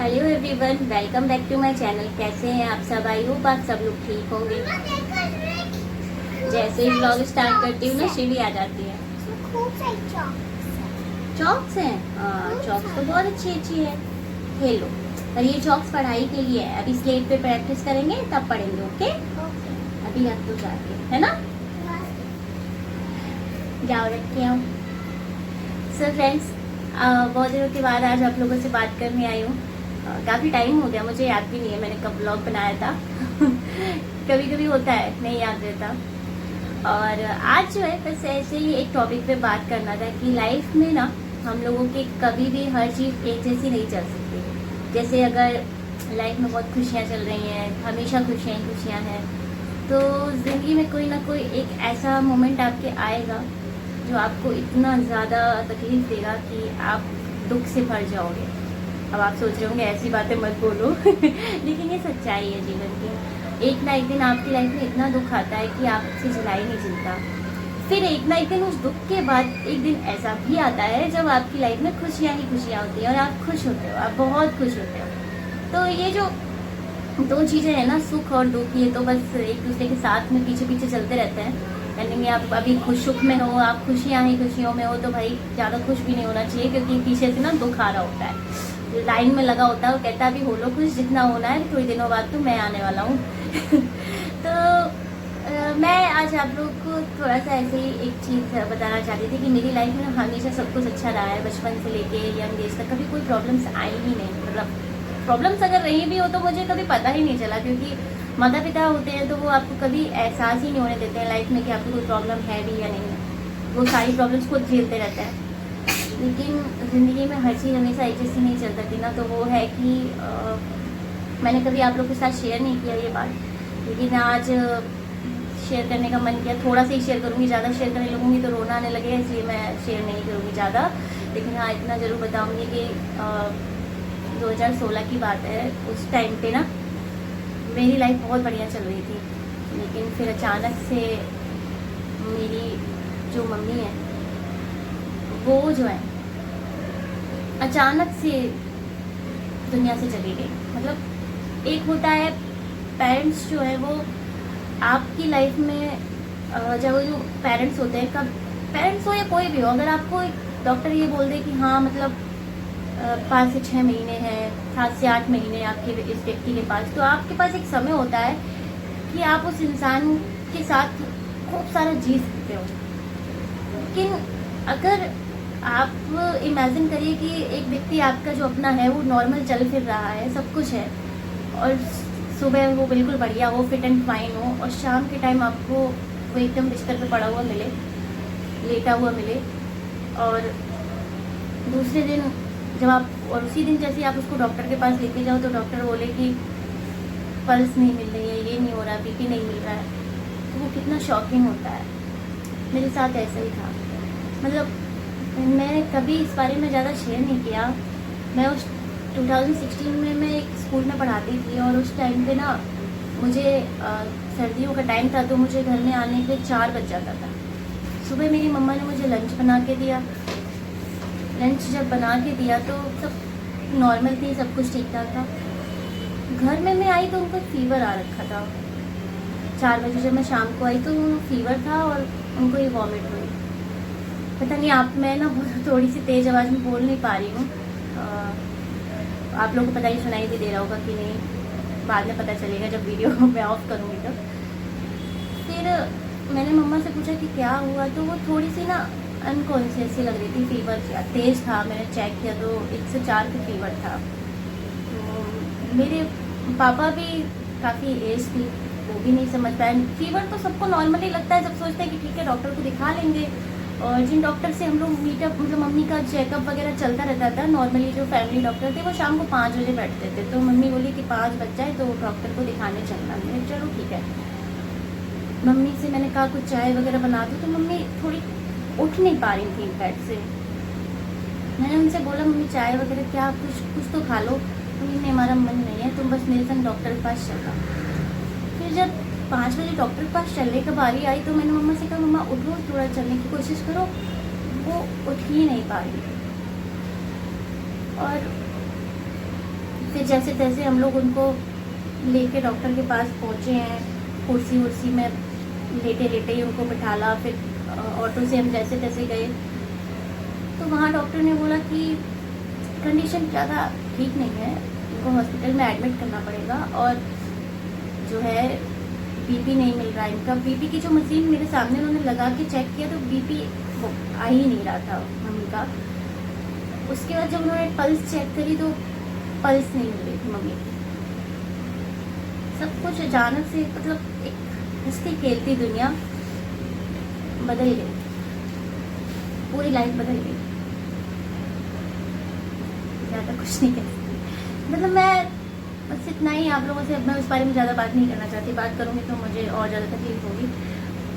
Hello everyone, welcome back to my channel. कैसे हैं आप सब? आई होप आप सब लोग ठीक होंगे। जैसे ही व्लॉग स्टार्ट करती हूँ ना, सीढ़ी आ जाती है। चॉक्स हैं? चॉक्स तो बहुत अच्छी अच्छी है, खेलो। पर ये चॉक्स पढ़ाई के लिए है, अभी स्लेट पे प्रैक्टिस करेंगे तब पढ़ेंगे। ओके, अभी रख दो जाके, है ना? जाओ रख के आओ। सो फ्रेंड्स, बहुत दिनों के बाद आज आप लोगों से बात करने आई हूँ। काफ़ी टाइम हो गया, मुझे याद भी नहीं है मैंने कब व्लॉग बनाया था। कभी कभी होता है, नहीं याद रहता। और आज जो है बस ऐसे ही एक टॉपिक पे बात करना था कि लाइफ में ना हम लोगों की कभी भी हर चीज़ एक जैसी नहीं चल सकती। जैसे अगर लाइफ में बहुत खुशियाँ चल रही हैं, हमेशा खुशियाँ ही खुशियाँ हैं, तो ज़िंदगी में कोई ना कोई एक ऐसा मोमेंट आपके आएगा जो आपको इतना ज़्यादा तकलीफ देगा कि आप दुख से भर जाओगे। अब आप सोच रहे होंगे ऐसी बातें मत बोलो। लेकिन ये सच्चाई है जीवन की। एक ना एक दिन आपकी लाइफ में इतना दुख आता है कि आपसे जला ही नहीं जलता। फिर एक ना एक दिन उस दुख के बाद एक दिन ऐसा भी आता है जब आपकी लाइफ में खुशियाँ ही खुशियाँ होती हैं और आप खुश होते हो, आप बहुत खुश होते हो। तो ये जो दो चीज़ें हैं ना, सुख और दुख, ये तो बस एक दूसरे के साथ में पीछे पीछे चलते रहते हैं। यानी आप अभी खुश सुख में हो, आप खुशियाँ ही खुशियों में हो, तो भाई ज़्यादा खुश भी नहीं होना चाहिए, क्योंकि पीछे से ना दुख आ रहा होता है, लाइन में लगा होता है। वो कहता है अभी हो लो खुश, जितना होना है, थोड़ी दिनों बाद तो मैं आने वाला हूँ। तो मैं आज आप लोग को थोड़ा सा ऐसे ही एक चीज़ बताना चाहती थी कि मेरी लाइफ में हमेशा सब कुछ अच्छा रहा है। बचपन से लेके यंग एज तक कभी कोई प्रॉब्लम्स आई ही नहीं। मतलब प्रॉब्लम्स अगर रही भी हो तो मुझे कभी पता ही नहीं चला, क्योंकि माता पिता होते हैं तो वो आपको कभी एहसास ही नहीं होने देते हैं लाइफ में कि आपको कोई प्रॉब्लम है भी या नहीं है। वो सारी प्रॉब्लम्स खुद झेलते रहते हैं। लेकिन ज़िंदगी में हर चीज़ हमेशा एक जैसी नहीं चल सकती ना। तो वो है कि मैंने कभी आप लोग के साथ शेयर नहीं किया ये बात, लेकिन आज शेयर करने का मन किया। थोड़ा सा ही शेयर करूँगी, ज़्यादा शेयर करने लगूँगी तो रोना आने लगेगा, इसलिए मैं शेयर नहीं करूँगी ज़्यादा। लेकिन हाँ, इतना ज़रूर बताऊँगी कि 2016 की बात है। उस टाइम पे ना मेरी लाइफ बहुत बढ़िया चल रही थी, लेकिन फिर अचानक से मेरी जो मम्मी है वो जो है अचानक से दुनिया से चली गई। मतलब एक होता है पेरेंट्स जो है वो आपकी लाइफ में, जब जो पेरेंट्स होते हैं, कब पेरेंट्स हो या कोई भी हो, अगर आपको एक डॉक्टर ये बोल दे कि हाँ मतलब 5 से 6 महीने हैं, 7 से 8 महीने आपके इस व्यक्ति के पास, तो आपके पास एक समय होता है कि आप उस इंसान के साथ खूब सारा जी सकते हो। लेकिन अगर आप इमेजिन करिए कि एक व्यक्ति आपका जो अपना है वो नॉर्मल चल फिर रहा है, सब कुछ है, और सुबह वो बिल्कुल बढ़िया हो, फिट एंड फाइन हो, और शाम के टाइम आपको वो एकदम बिस्तर पे पड़ा हुआ मिले, लेटा हुआ मिले, और दूसरे दिन जब आप, और उसी दिन जैसे आप उसको डॉक्टर के पास लेके जाओ तो डॉक्टर बोले कि पल्स नहीं मिल रही है, ये नहीं हो रहा, बीपी नहीं मिल रहा है, तो वो कितना शॉकिंग होता है। मेरे साथ ऐसा ही था। मतलब मैंने कभी इस बारे में ज़्यादा शेयर नहीं किया। मैं उस 2016 में मैं एक स्कूल में पढ़ाती थी, और उस टाइम पे ना मुझे सर्दियों का टाइम था, तो मुझे घर में आने के 4 बज जाता था। सुबह मेरी मम्मा ने मुझे लंच बना के दिया। लंच जब बना के दिया तो सब नॉर्मल थी, सब कुछ ठीक ठाक था। घर में मैं आई तो उनको फीवर आ रखा था। 4 बजे जब मैं शाम को आई तो फीवर था और उनको ये वॉमिट हुई। पता नहीं, आप, मैं ना थोड़ी सी तेज़ आवाज़ में बोल नहीं पा रही हूँ, आप लोगों को पता ही सुनाई भी दे रहा होगा कि नहीं, बाद में पता चलेगा जब वीडियो मैं ऑफ करूँगी तब। फिर मैंने मम्मा से पूछा कि क्या हुआ, तो वो थोड़ी सी ना अनकॉन्शियस सी लग रही थी। फीवर तेज़ था, मैंने चेक किया तो 104 का फीवर था। तो मेरे पापा भी काफ़ी एज थी, वो भी नहीं समझ पाए। फीवर तो सबको नॉर्मली लगता है, जब सोचते हैं कि ठीक है डॉक्टर को दिखा लेंगे। और जिन डॉक्टर से हम लोग मीटअप, मतलब मम्मी का चेकअप वगैरह चलता रहता था, नॉर्मली जो फैमिली डॉक्टर थे वो शाम को 5 बजे बैठते थे। तो मम्मी बोली कि 5 बज जाए तो डॉक्टर को दिखाने चलना। मैंने चलो ठीक है। मम्मी से मैंने कहा कुछ चाय वगैरह बना दो, तो मम्मी थोड़ी उठ नहीं पा रही थी बेड से। मैंने उनसे बोला मम्मी चाय वगैरह क्या, कुछ तो खा लो। मम्मी हमारा मन नहीं है, तुम बस मेरे संग डॉक्टर के पास चलना। फिर जब 5 बजे डॉक्टर के पास चलने की बारी आई तो मैंने मम्मा से कहा मम्मा उठो, थोड़ा चलने की कोशिश करो। वो उठ ही नहीं पा रही। और फिर फिर जैसे तैसे हम लोग उनको लेके डॉक्टर के पास पहुँचे हैं। कुर्सी वुर्सी में लेटे लेटे ही उनको बिठाला, फिर ऑटो से हम जैसे तैसे गए। तो वहाँ डॉक्टर ने बोला कि कंडीशन ज़्यादा ठीक नहीं है, इनको हॉस्पिटल में एडमिट करना पड़ेगा, और जो है बीपी नहीं मिल रहा है इनका। बीपी की जो मशीन मेरे सामने उन्होंने लगा के चेक किया तो बीपी आ ही नहीं रहा था मम्मी का। उसके बाद जब उन्होंने पल्स चेक करी तो पल्स नहीं मिल रही थी मम्मी की। सब कुछ अचानक से, मतलब एक हंसती खेलती दुनिया बदल गई, पूरी लाइफ बदल गई। ज़्यादा कुछ नहीं कह सकती। मतलब मैं बस इतना ही आप लोगों से, मैं उस बारे में ज़्यादा बात नहीं करना चाहती। बात करूँगी तो मुझे और ज़्यादा तकलीफ होगी।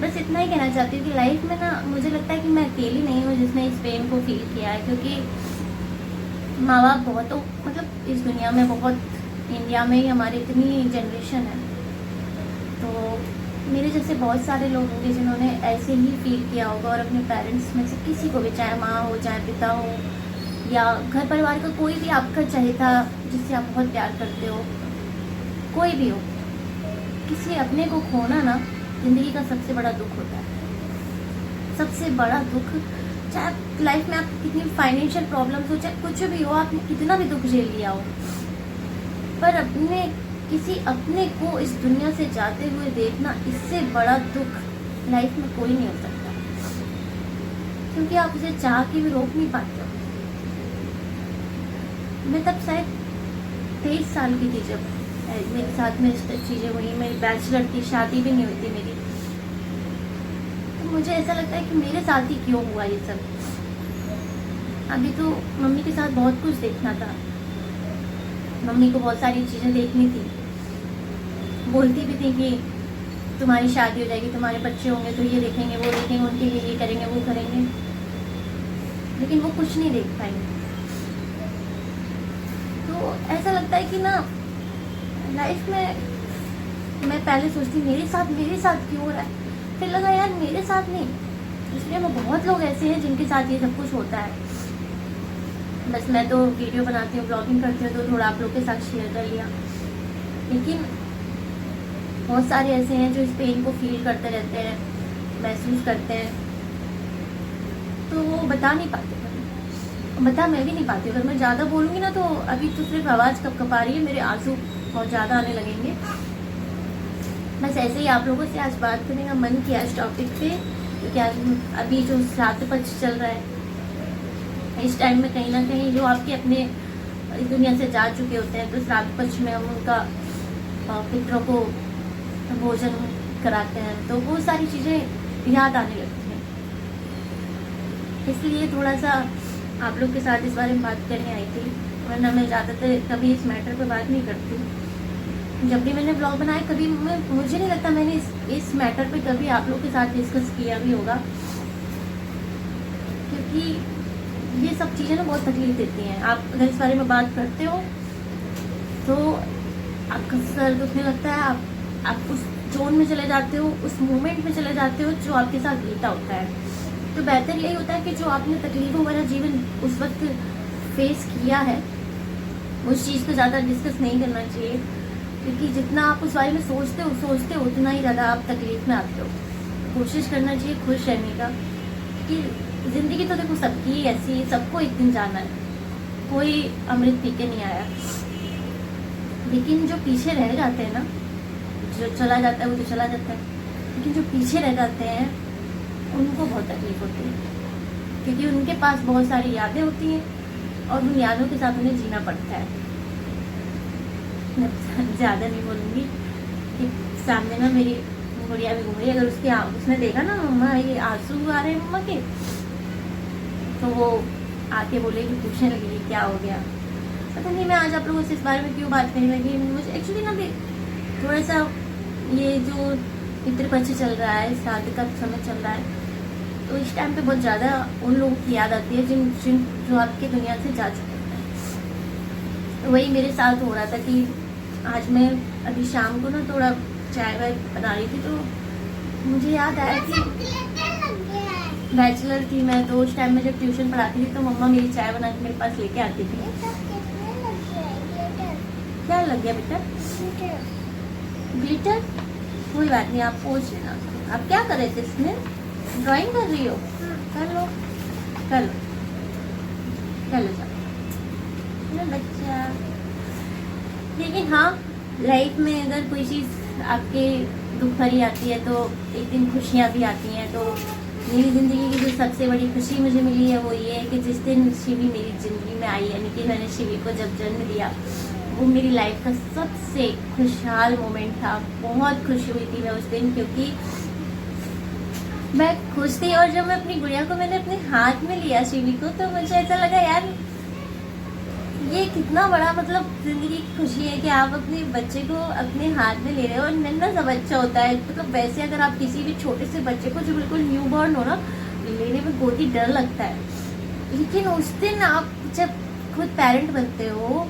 बस इतना ही कहना चाहती हूँ कि लाइफ में ना मुझे लगता है कि मैं अकेली नहीं हूँ जिसने इस पेन को फील किया है, क्योंकि माँ बाप बहुत, मतलब इस दुनिया में बहुत, इंडिया में ही हमारी इतनी जनरेशन है, तो मेरे जैसे बहुत सारे लोग होंगे जिन्होंने ऐसे ही फील किया होगा, और अपने पेरेंट्स में से किसी को भी, चाहे माँ हो चाहे पिता हो या घर परिवार का कोई भी आपका चहेता जिससे आप बहुत प्यार करते हो, कोई भी हो, किसी अपने को खोना ना ज़िंदगी का सबसे बड़ा दुख होता है। सबसे बड़ा दुख, चाहे लाइफ में आप कितनी फाइनेंशियल प्रॉब्लम्स हो, चाहे कुछ भी हो, आपने कितना भी दुख झेल लिया हो, पर किसी अपने को इस दुनिया से जाते हुए देखना, इससे बड़ा दुख लाइफ में कोई नहीं हो सकता, क्योंकि आप उसे चाह के भी रोक नहीं पाते हो। मैं तब शायद 23 साल की थी जब मेरे साथ में चीज़ें हुई। मेरी बैचलर थी, शादी भी नहीं हुई थी मेरी। तो मुझे ऐसा लगता है कि मेरे साथ ही क्यों हुआ ये सब। अभी तो मम्मी के साथ बहुत कुछ देखना था, मम्मी को बहुत सारी चीज़ें देखनी थी। बोलती भी थी कि तुम्हारी शादी हो जाएगी, तुम्हारे बच्चे होंगे तो ये देखेंगे वो देखेंगे, उनके लिए ये करेंगे वो करेंगे, लेकिन वो कुछ नहीं देख पाएंगे। तो ऐसा लगता है कि ना लाइफ में मैं पहले सोचती मेरे साथ क्यों हो रहा है, फिर लगा यार मेरे साथ नहीं, इसलिए मैं बहुत लोग ऐसे हैं जिनके साथ ये सब कुछ होता है। बस मैं तो वीडियो बनाती हूँ, ब्लॉगिंग करती हूँ, तो थोड़ा आप लोग के साथ शेयर कर लिया, लेकिन बहुत सारे ऐसे हैं जो इस पेन को फील करते रहते हैं, महसूस करते हैं, तो वो बता नहीं पाते। बता मैं भी नहीं पाती। अगर मैं ज़्यादा बोलूँगी ना तो अभी तो सिर्फ आवाज़ कपकपा रही है, मेरे आंसू बहुत ज़्यादा आने लगेंगे। बस ऐसे ही आप लोगों से आज बात करने का मन किया इस टॉपिक पे, क्योंकि आज अभी जो श्राद्ध पक्ष चल रहा है, इस टाइम में कहीं ना कहीं जो आपके अपने इस दुनिया से जा चुके होते हैं, तो श्राद्ध पक्ष में हम उनका पितरों को भोजन कराते हैं, तो वो सारी चीज़ें याद आने लगती हैं। इसलिए थोड़ा सा आप लोग के साथ इस बारे में बात करने आई थी, वरना मैं ज़्यादातर कभी इस मैटर पे बात नहीं करती। जब भी मैंने ब्लॉग बनाया, कभी मुझे नहीं लगता मैंने इस मैटर पे कभी आप लोग के साथ डिस्कस किया भी होगा, क्योंकि ये सब चीज़ें ना बहुत तकलीफ देती हैं। आप अगर इस बारे में बात करते हो तो आपका सर दुखने लगता है, आप उस जोन में चले जाते हो, उस मोमेंट में चले जाते हो जो आपके साथ बीता होता है। तो बेहतर यही होता है कि जो आपने तकलीफों वाला जीवन उस वक्त फेस किया है, उस चीज़ को ज़्यादा डिस्कस नहीं करना चाहिए, क्योंकि जितना आप उस बारे में सोचते हो उतना ही ज़्यादा आप तकलीफ में आते हो। कोशिश करना चाहिए खुश रहने का, कि ज़िंदगी तो देखो सबकी ही ऐसी है, सबको एक दिन जाना है, कोई अमृत पी के नहीं आया। लेकिन जो पीछे रह जाते हैं ना, जो चला जाता है वो तो चला जाता है, लेकिन जो पीछे रह जाते हैं उनको बहुत तकलीफ होती है, क्योंकि उनके पास बहुत सारी यादें होती हैं और उन यादों के साथ उन्हें जीना पड़ता है। मैं ज़्यादा नहीं बोलूँगी कि सामने ना मेरी गुड़िया भी घूम रही है, अगर उसने देखा ना मम्मा ये आंसू आ रहे हैं मम्मा के, तो वो आके बोलेगी, पूछने लगेगी क्या हो गया। पता नहीं मैं आज आप लोगों से इस बारे में क्यों बात करने लगी। मुझे एक्चुअली ना भी थोड़ा सा ये जो पितृपक्ष चल रहा है, श्राद्ध का समय चल रहा है, तो इस टाइम पे बहुत ज़्यादा उन लोगों की याद आती है जिन जो आपकी दुनिया से जा चुके हैं। तो वही मेरे साथ हो रहा था कि आज मैं अभी शाम को ना थोड़ा चाय वाय बना रही थी, तो मुझे याद आया कि बैचलर थी मैं, तो उस टाइम में जब ट्यूशन पढ़ाती थी तो मम्मा मेरी चाय बना के मेरे पास लेके आती थी। क्या लग गया बेटा? ग्लिटर? कोई बात नहीं, आप पोंछ लेना। आप क्या कर रहे थे इसमें? ड्राइंग कर रही हो? कर लो कर लो कर लो जाओ बच्चा। लेकिन हाँ, लाइफ में अगर कोई चीज़ आपके दुख भरी आती है तो एक दिन खुशियाँ भी आती हैं। तो मेरी ज़िंदगी की जो सबसे बड़ी खुशी मुझे मिली है वो ये है कि जिस दिन शिवी मेरी ज़िंदगी में आई, यानी कि मैंने शिवी को जब जन्म दिया, वो मेरी लाइफ का सबसे खुशहाल मोमेंट था। बहुत खुश हुई थी मैं उस दिन, क्योंकि मैं खुश थी। और जब मैं अपनी गुड़िया को मैंने अपने हाथ में लिया शिवी को, तो मुझे ऐसा लगा यार ये कितना बड़ा मतलब जिंदगी की खुशी है कि आप अपने बच्चे को अपने हाथ में ले रहे हो। और नन्हा सा बच्चा होता है, मतलब वैसे अगर आप किसी भी छोटे से बच्चे को जो बिल्कुल न्यू बॉर्न हो ना, लेने में बहुत ही डर लगता है। लेकिन उस दिन आप जब खुद पेरेंट बनते हो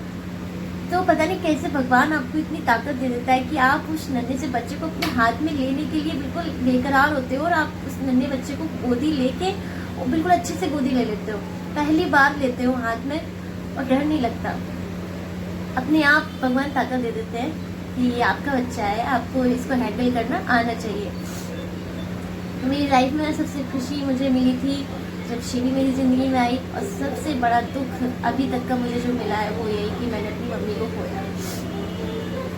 तो पता नहीं कैसे भगवान आपको इतनी ताकत दे देता है कि आप उस नन्हे से बच्चे को अपने हाथ में लेने के लिए बिल्कुल बेकरार होते हो, और आप उस नन्हे बच्चे को गोदी लेके वो बिल्कुल अच्छे से गोदी ले लेते हो, पहली बार लेते हो हाथ में, और डर नहीं लगता। अपने आप भगवान ताकत दे देते हैं कि ये आपका बच्चा है, आपको इसको हैंडल करना आना चाहिए। तो मेरी लाइफ में सबसे खुशी मुझे मिली थी जब शिवी मेरी ज़िंदगी में आई, और सबसे बड़ा दुख अभी तक का मुझे जो मिला है वो यही कि मैंने अपनी मम्मी को खोया।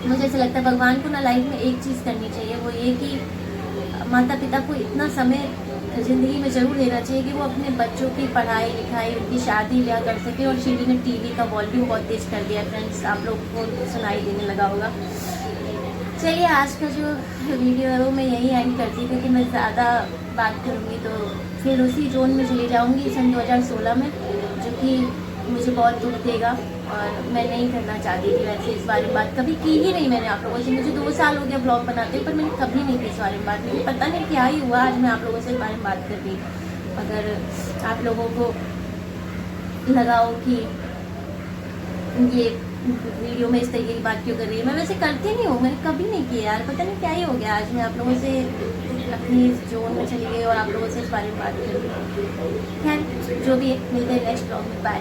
मुझे ऐसा लगता है भगवान को ना लाइफ में एक चीज़ करनी चाहिए, वो ये कि माता पिता को इतना समय ज़िंदगी में ज़रूर देना चाहिए कि वो अपने बच्चों की पढ़ाई लिखाई, उनकी शादी ब्याह कर सके। और शिवी ने टीवी का वॉल्यूम बहुत तेज़ कर दिया फ्रेंड्स, आप लोग को सुनाई देने लगा होगा। चलिए आज का जो वीडियो है वो मैं यही एंड करती हूँ, क्योंकि मैं ज़्यादा बात करूँगी तो फिर उसी जोन में चली जाऊँगी सन 2016 में, जो कि मुझे बहुत दुख देगा। और मैं नहीं करना चाहती थी वैसे इस बारे में बात, कभी की ही नहीं मैंने आप लोगों से। मुझे 2 साल हो गया ब्लॉग बनाते, पर मैंने कभी नहीं की इस बारे में बात। मुझे पता नहीं क्या ही हुआ, आज मैं आप लोगों से इस बारे में बात कर रही। अगर आप लोगों को लगा हो कि ये वीडियो में इस तरीके की बात क्यों कर रही है, मैं वैसे करती नहीं हूँ, मैंने कभी नहीं किया यार, पता नहीं क्या ही हो गया। आज मैं आप लोगों से अपनी इस जोन में चली गई और आप लोगों से इस बारे में बात कर रही हूँ। खैर जो भी है, मिलते हैं नेक्स्ट ब्लॉग में, बाय।